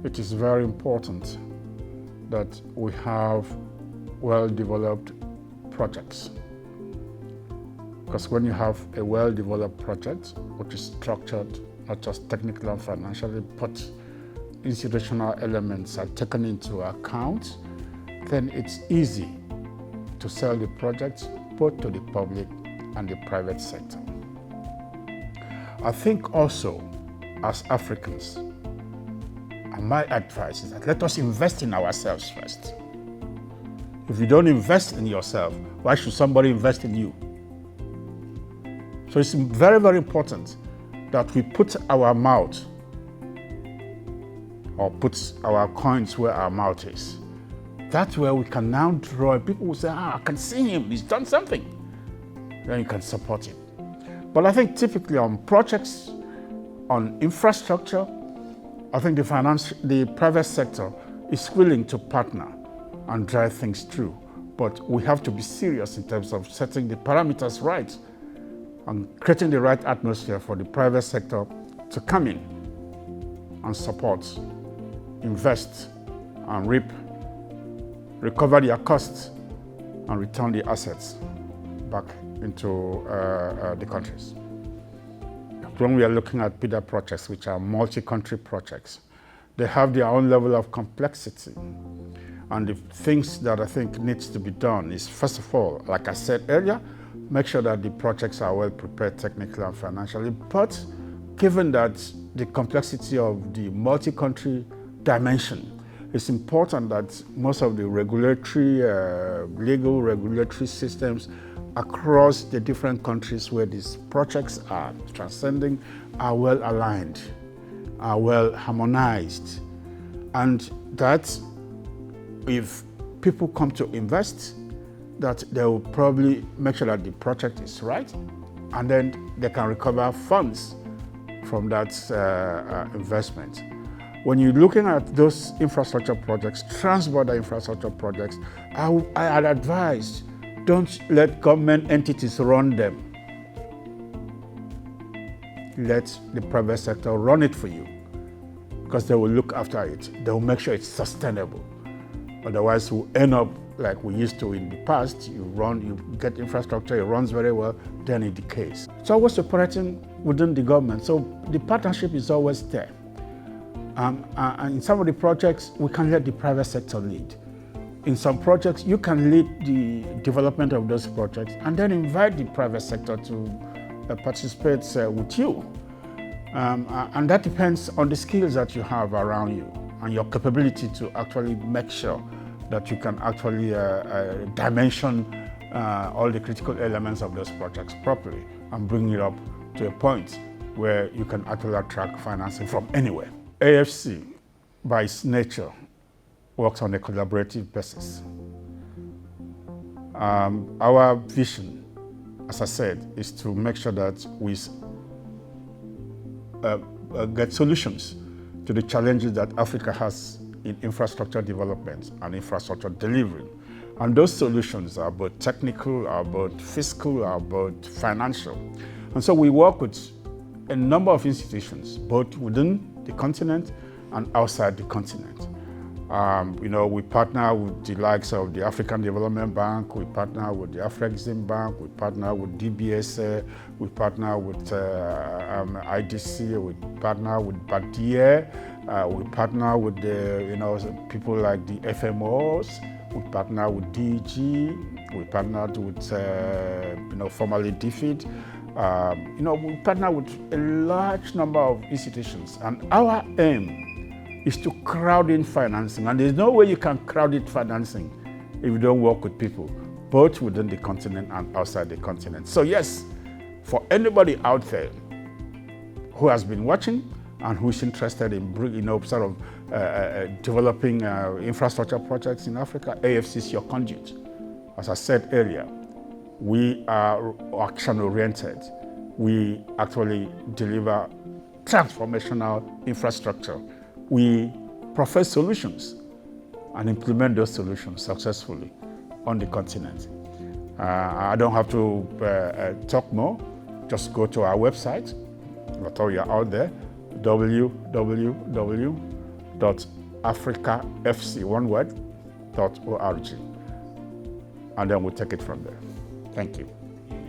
it is very important that we have well-developed projects. Because when you have a well-developed project, which is structured, not just technically and financially, but institutional elements are taken into account, then it's easy to sell the project both to the public and the private sector. I think also, as Africans, and my advice is that let us invest in ourselves first. If you don't invest in yourself, why should somebody invest in you? So it's very, very important that we put our mouth, or put our coins where our mouth is. That's where we can now draw. People will say, I can see him, he's done something. Then you can support him. But I think typically on projects, on infrastructure, I think the private sector is willing to partner and drive things through. But we have to be serious in terms of setting the parameters right and creating the right atmosphere for the private sector to come in and support, invest, and recover their costs, and return the assets back into the countries. When we are looking at bidder projects, which are multi-country projects, they have their own level of complexity. And the things that I think needs to be done is, first of all, like I said earlier, make sure that the projects are well prepared technically and financially. But given that the complexity of the multi-country dimension, it's important that most of the legal regulatory systems across the different countries where these projects are transcending are well aligned, are well harmonized. And that if people come to invest, that they will probably make sure that the project is right, and then they can recover funds from that investment. When you're looking at those infrastructure projects, trans-border infrastructure projects, I'd advise, don't let government entities run them. Let the private sector run it for you, because they will look after it. They will make sure it's sustainable. Otherwise, we'll end up like we used to in the past. You get infrastructure, it runs very well, then it decays. It's always operating within the government, so the partnership is always there. And in some of the projects, we can let the private sector lead. In some projects, you can lead the development of those projects and then invite the private sector to participate with you. And that depends on the skills that you have around you and your capability to actually make sure that you can actually dimension all the critical elements of those projects properly and bring it up to a point where you can actually attract financing from anywhere. AFC, by its nature, works on a collaborative basis. Our vision, as I said, is to make sure that we get solutions to the challenges that Africa has in infrastructure development and infrastructure delivery. And those solutions are both technical, are both fiscal, are both financial. And so we work with a number of institutions, both within the continent and outside the continent. We partner with the likes of the African Development Bank, we partner with the Afrexim Bank, we partner with DBS, we partner with IDC, we partner with Badia, we partner with the, people like the FMOs, we partner with DG, we partnered with, formerly DFID. We partner with a large number of institutions, and our aim is to crowd in financing. And there's no way you can crowd in financing if you don't work with people, both within the continent and outside the continent. So yes, for anybody out there who has been watching and who's interested in developing infrastructure projects in Africa, AFC is your conduit. As I said earlier, we are action-oriented. We actually deliver transformational infrastructure. We profess solutions and implement those solutions successfully on the continent. I don't have to talk more. Just go to our website. You're out there, www www.africafc, one word, .org. And then we'll take it from there. Thank you.